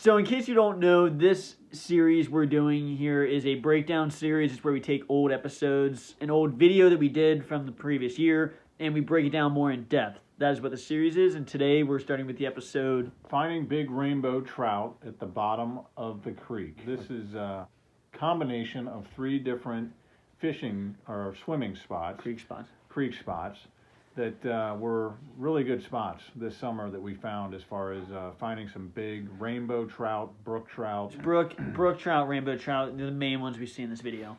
So in case you don't know, this series we're doing here is a breakdown series. It's where we take old episodes, an old video that we did from the previous year, and we break it down more in depth. That is what the series is, and today we're starting with the episode Finding Big Rainbow Trout at the Bottom of the Creek. This is a combination of 3 different fishing or swimming spots, creek spots that were really good spots this summer that we found as far as finding some big rainbow trout, brook trout. Brook trout, rainbow trout, they're the main ones we see in this video.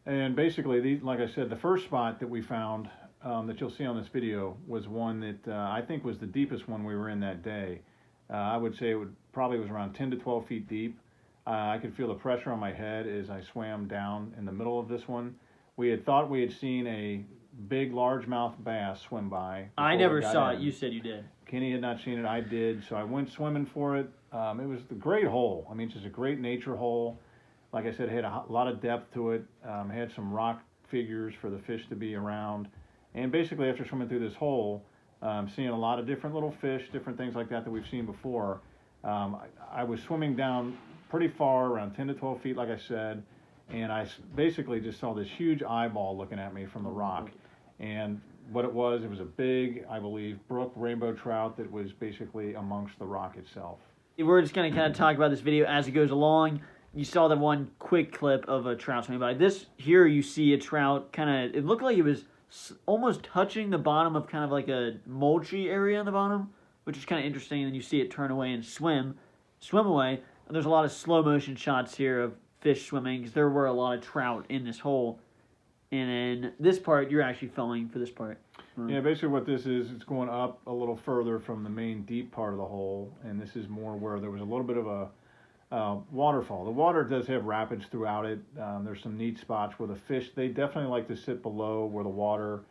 And basically, these, like I said, the first spot that we found that you'll see on this video was one that I think was the deepest one we were in that day. I would say it probably was around 10 to 12 feet deep. I could feel the pressure on my head as I swam down in the middle of this one. We had thought we had seen a big largemouth bass swim by. I never saw it. You said you did. Kenny had not seen it. I did. So I went swimming for it. It was a great hole. I mean, it's just a great nature hole. Like I said, it had a lot of depth to it. Had some rock figures for the fish to be around. And basically, after swimming through this hole, seeing a lot of different little fish, different things like that we've seen before, I was swimming down pretty far, around 10 to 12 feet, like I said, and I basically just saw this huge eyeball looking at me from the rock. And what it was a big, I believe, brook rainbow trout that was basically amongst the rock itself. We're just going to kind of talk about this video as it goes along. You saw the one quick clip of a trout swimming by. This here, you see a trout kind of, it looked like it was almost touching the bottom of kind of like a mulchy area on the bottom, which is kind of interesting. And then you see it turn away and swim away. And there's a lot of slow motion shots here of fish swimming because there were a lot of trout in this hole. And then this part, you're actually filming for this part. Yeah, basically what this is, it's going up a little further from the main deep part of the hole, and this is more where there was a little bit of a waterfall. The water does have rapids throughout it. There's some neat spots where the fish, they definitely like to sit below where the water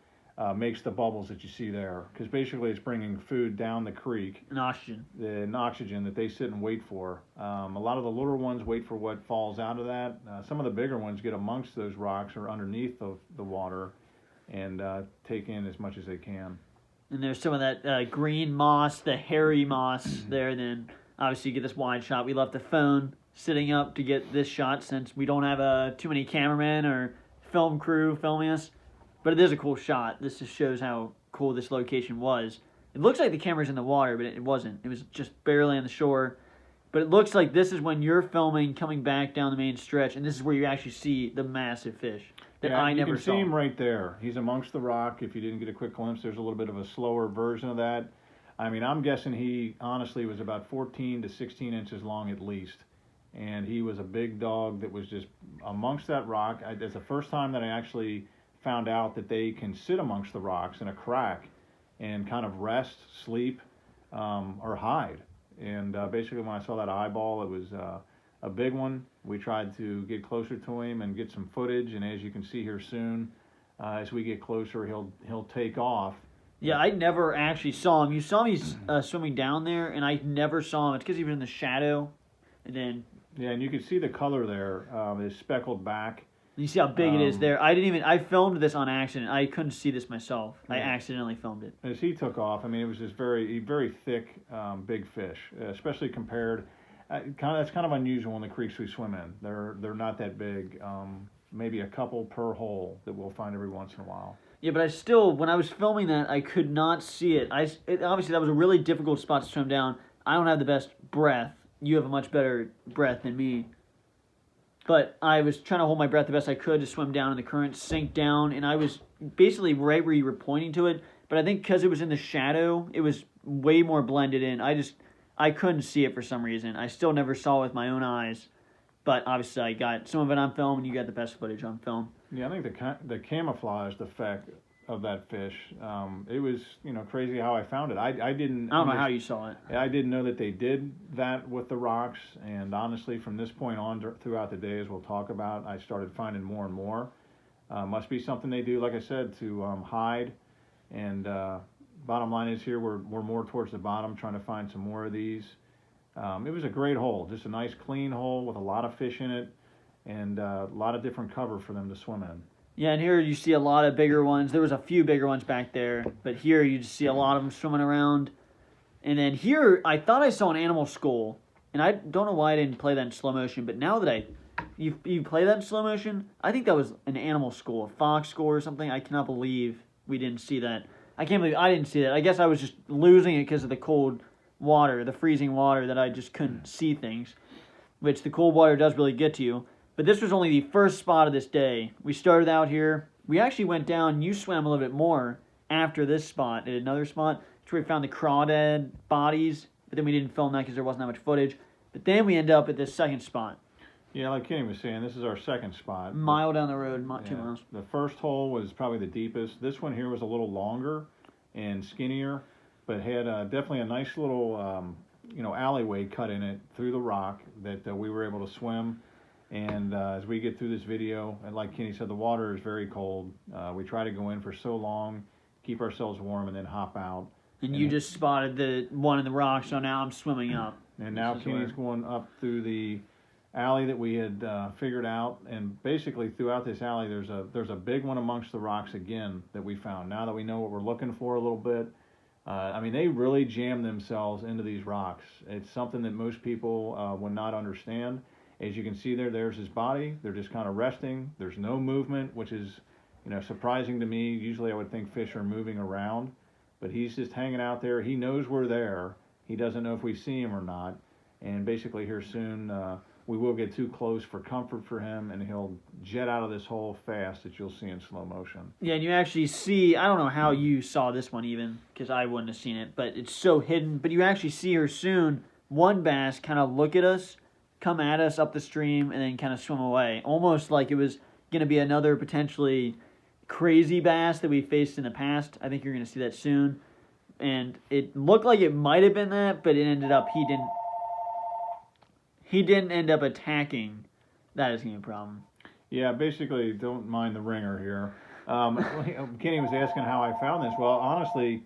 makes the bubbles that you see there, because basically it's bringing food down the creek. And oxygen. And oxygen that they sit and wait for. A lot of the little ones wait for what falls out of that. Some of the bigger ones get amongst those rocks or underneath the water and take in as much as they can. And there's some of that green moss, the hairy moss there. Then obviously you get this wide shot. We left the phone sitting up to get this shot since we don't have too many cameramen or film crew filming us. But it is a cool shot. This just shows how cool this location was. It looks like the camera's in the water, but it wasn't. It was just barely on the shore. But it looks like this is when you're filming coming back down the main stretch, and this is where you actually see the massive fish that I never saw. You can see him right there. He's amongst the rock. If you didn't get a quick glimpse, there's a little bit of a slower version of that. I mean, I'm guessing he honestly was about 14 to 16 inches long at least. And he was a big dog that was just amongst that rock. It's the first time that I actually found out that they can sit amongst the rocks in a crack and kind of rest, sleep, or hide. And basically when I saw that eyeball, it was a big one. We tried to get closer to him and get some footage, and as you can see here soon, as we get closer, he'll take off. Yeah, I never actually saw him. You saw me swimming down there, and I never saw him. It's because he was in the shadow, and then... Yeah, and you can see the color there is speckled back. You see how big it is there. I filmed this on accident. I couldn't see this myself. Yeah. I accidentally filmed it. As he took off, I mean, it was just very thick, big fish, especially compared. That's kind of unusual in the creeks we swim in. They're not that big. Maybe a couple per hole that we'll find every once in a while. Yeah, but when I was filming that, I could not see it. Obviously, that was a really difficult spot to swim down. I don't have the best breath. You have a much better breath than me. But I was trying to hold my breath the best I could to swim down in the current, sink down, and I was basically right where you were pointing to it. But I think because it was in the shadow, it was way more blended in. I couldn't see it for some reason. I still never saw it with my own eyes. But obviously I got some of it on film, and you got the best footage on film. Yeah, I think the camouflaged effect of that fish, it was crazy how I found it. I don't know how you saw it. I didn't know that they did that with the rocks, and honestly, from this point on throughout the day, as we'll talk about, I started finding more and more. Must be something they do, like I said, to hide. And bottom line is here, we're more towards the bottom, trying to find some more of these. It was a great hole, just a nice clean hole with a lot of fish in it, and a lot of different cover for them to swim in. Yeah, and here you see a lot of bigger ones. There was a few bigger ones back there, but here you just see a lot of them swimming around. And then here, I thought I saw an animal skull. and I don't know why I didn't play that in slow motion, but now that you play that in slow motion, I think that was an animal school, a fox score or something. I cannot believe we didn't see that. I can't believe I didn't see that. I guess I was just losing it because of the cold water, the freezing water, that I just couldn't see things, which the cold water does really get to you. But this was only the first spot of this day. We started out here. We actually went down. You swam a little bit more after this spot at another spot. It's where we found the crawdad bodies, but then we didn't film that because there wasn't that much footage. But then we end up at this second spot. Yeah, like Kenny was saying, this is our second spot. Mile down the road, 2 miles. The first hole was probably the deepest. This one here was a little longer and skinnier, but had definitely a nice little alleyway cut in it through the rock that we were able to swim. And as we get through this video, and like Kenny said, the water is very cold. We try to go in for so long, keep ourselves warm, and then hop out. And you just spotted the one in the rock, so now I'm swimming up. And now Kenny's going up through the alley that we had figured out, and basically throughout this alley there's a big one amongst the rocks again that we found. Now that we know what we're looking for a little bit, they really jam themselves into these rocks. It's something that most people would not understand. As you can see there's his body. They're just kind of resting. There's no movement, which is surprising to me. Usually I would think fish are moving around, but he's just hanging out there. He knows we're there. He doesn't know if we see him or not. And basically here soon we will get too close for comfort for him, and he'll jet out of this hole fast that you'll see in slow motion. Yeah, and you actually see, I don't know how you saw this one even, because I wouldn't have seen it, but it's so hidden. But you actually see her soon, one bass kind of look at us, come at us up the stream, and then kind of swim away. Almost like it was going to be another potentially crazy bass that we faced in the past. I think you're going to see that soon. And it looked like it might have been that, but it ended up he didn't end up attacking. That is going to be a problem. Yeah, basically, don't mind the ringer here. Kenny was asking how I found this. Well, honestly,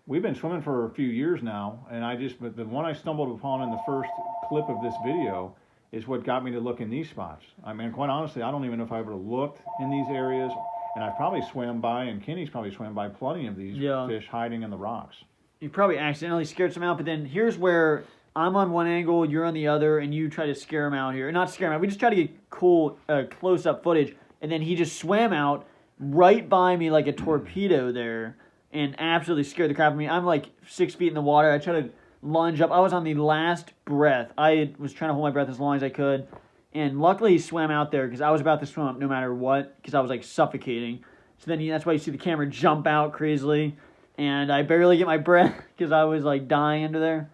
we've been swimming for a few years now, and but the one I stumbled upon in the first clip of this video is what got me to look in these spots. I mean, quite honestly, I don't even know if I would have looked in these areas, and I've probably swam by, and Kenny's probably swam by plenty of these fish hiding in the rocks. You probably accidentally scared some out, but then here's where I'm on one angle, you're on the other, and you try to scare him out here. Not scare him out, we just try to get cool close-up footage, and then he just swam out right by me like a torpedo there and absolutely scared the crap out of me. I'm like 6 feet in the water. I try to lunge up. I was on the last breath. I was trying to hold my breath as long as I could, and luckily he swam out there because I was about to swim up no matter what because I was like suffocating. So then that's why you see the camera jump out crazily, and I barely get my breath because I was like dying under there.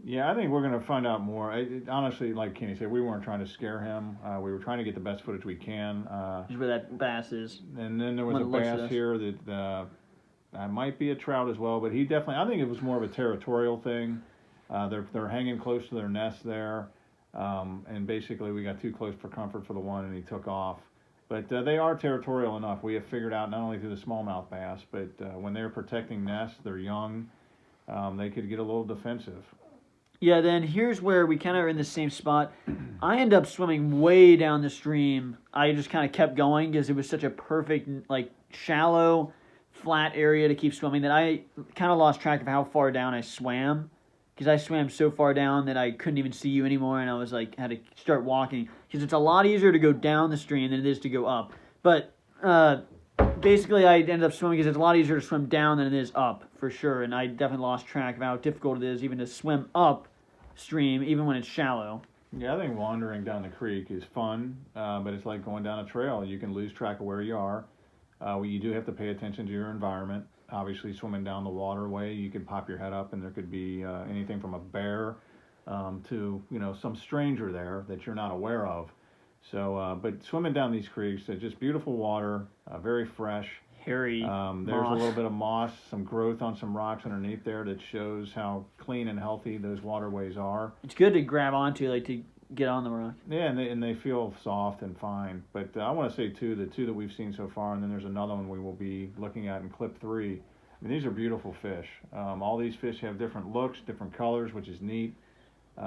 Yeah, I think we're going to find out more. Honestly, like Kenny said, we weren't trying to scare him. We were trying to get the best footage we can. Is where that bass is. And then there was a bass here that might be a trout as well, but he definitely, I think it was more of a territorial thing. They're hanging close to their nest there, and basically we got too close for comfort for the one, and he took off. But they are territorial enough. We have figured out not only through the smallmouth bass, but when they're protecting nests, they're young, they could get a little defensive. Yeah, then here's where we kind of are in the same spot. I end up swimming way down the stream. I just kind of kept going because it was such a perfect, like, shallow, flat area to keep swimming that I kind of lost track of how far down I swam because I swam so far down that I couldn't even see you anymore, and I was like, had to start walking because it's a lot easier to go down the stream than it is to go up. But basically, I ended up swimming because it's a lot easier to swim down than it is up, for sure, and I definitely lost track of how difficult it is even to swim up stream, even when it's shallow. Yeah, I think wandering down the creek is fun, but it's like going down a trail. You can lose track of where you are. You do have to pay attention to your environment. Obviously, swimming down the waterway, you could pop your head up, and there could be anything from a bear to some stranger there that you're not aware of. So, but swimming down these creeks, just beautiful water, very fresh. Hairy. There's a little bit of moss, some growth on some rocks underneath there that shows how clean and healthy those waterways are. It's good to grab onto, like to get on the rock. Yeah, and they feel soft and fine. But I want to say too, the two that we've seen so far, and then there's another one we will be looking at in clip 3. I mean, these are beautiful fish. All these fish have different looks, different colors, which is neat.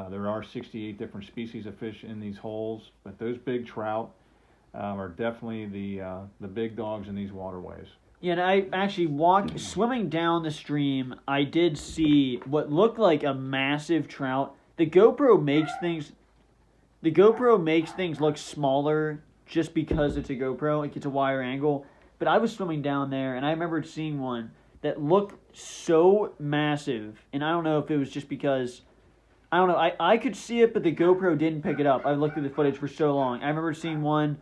There are 68 different species of fish in these holes, but those big trout are definitely the big dogs in these waterways. Yeah, and I actually swimming down the stream, I did see what looked like a massive trout the GoPro makes things look smaller just because it's a GoPro. It gets a wider angle. But I was swimming down there, and I remember seeing one that looked so massive. And I don't know if it was just because, I don't know, I could see it, but the GoPro didn't pick it up. I looked through the footage for so long. I remember seeing one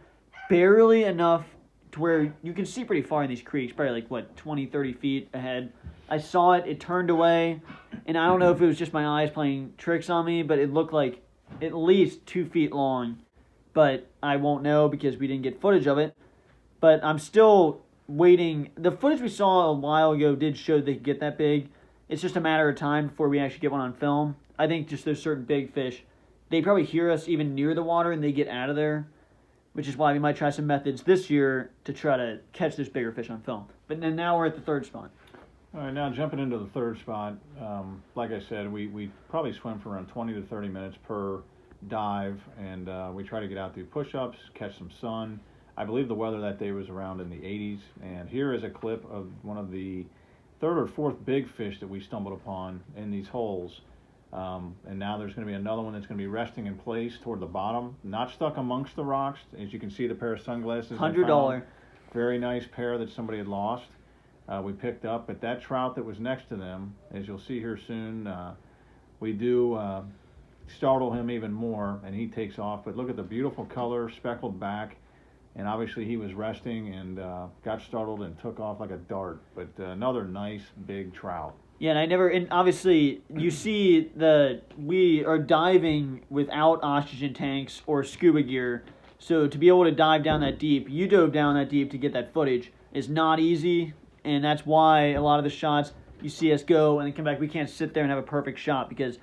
barely enough to where you can see pretty far in these creeks, probably like, what, 20, 30 feet ahead. I saw it, it turned away, and I don't know if it was just my eyes playing tricks on me, but it looked like at least 2 feet long. But I won't know because we didn't get footage of it. But I'm still waiting. The footage we saw a while ago did show they could get that big. It's just a matter of time before we actually get one on film. I think just there's certain big fish. They probably hear us even near the water and they get out of there, which is why we might try some methods this year to try to catch this bigger fish on film. But then now we're at the third spot. All right, now jumping into the third spot, like I said, we probably swim for around 20 to 30 minutes per dive, and we try to get out, do push-ups, catch some sun. I believe the weather that day was around in the 80s, and here is a clip of one of the third or fourth big fish that we stumbled upon in these holes. And now there's going to be another one that's going to be resting in place toward the bottom, not stuck amongst the rocks. As you can see, the pair of sunglasses. $100. Very nice pair that somebody had lost. We picked up, but that trout that was next to them, as you'll see here soon, we do startle him even more, and he takes off. But look at the beautiful color, speckled back. And obviously he was resting and got startled and took off like a dart. But another nice big trout. Yeah, and obviously you see we are diving without oxygen tanks or scuba gear. So to be able to dive down that deep, you dove down that deep to get that footage, is not easy. And that's why a lot of the shots you see us go and then come back, we can't sit there and have a perfect shot because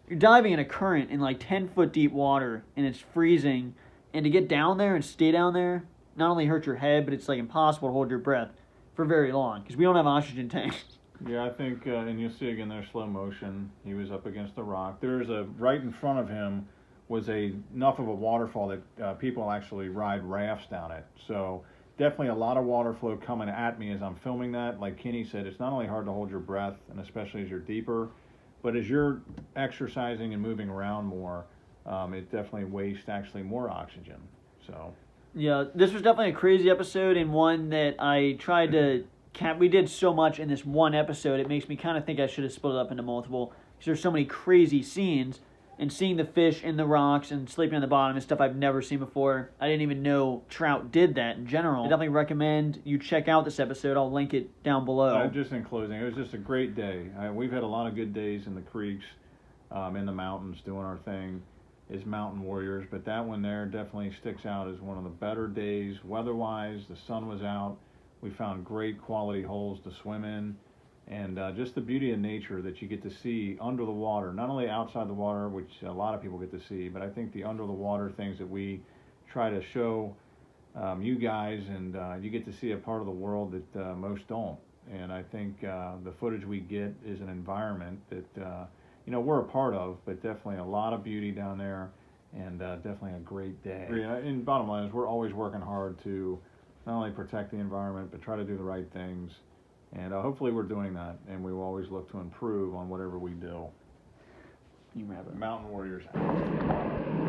you're diving in a current in like 10-foot deep water and it's freezing. And to get down there and stay down there not only hurts your head, but it's like impossible to hold your breath for very long because we don't have oxygen tanks. Yeah, I think, and you'll see again there, slow motion. He was up against the rock. There's right in front of him was enough of a waterfall that people actually ride rafts down it. So definitely a lot of water flow coming at me as I'm filming that. Like Kenny said, it's not only hard to hold your breath, and especially as you're deeper, but as you're exercising and moving around more, it definitely wastes actually more oxygen. So yeah, this was definitely a crazy episode and one that I tried to we did so much in this one episode, it makes me kind of think I should have split it up into multiple because there's so many crazy scenes, and seeing the fish in the rocks and sleeping on the bottom is stuff I've never seen before. I didn't even know trout did that in general. I definitely recommend you check out this episode. I'll link it down below. Just in closing, it was just a great day. We've had a lot of good days in the creeks, in the mountains, doing our thing as mountain warriors, but that one there definitely sticks out as one of the better days weather-wise. The sun was out. We found great quality holes to swim in, and just the beauty of nature that you get to see under the water, not only outside the water, which a lot of people get to see, but I think the under the water things that we try to show you guys, and you get to see a part of the world that most don't. And I think the footage we get is an environment that we're a part of, but definitely a lot of beauty down there, and definitely a great day. And bottom line is we're always working hard to not only protect the environment, but try to do the right things. And hopefully we're doing that, and we will always look to improve on whatever we do. You have it. Mountain Warriors out.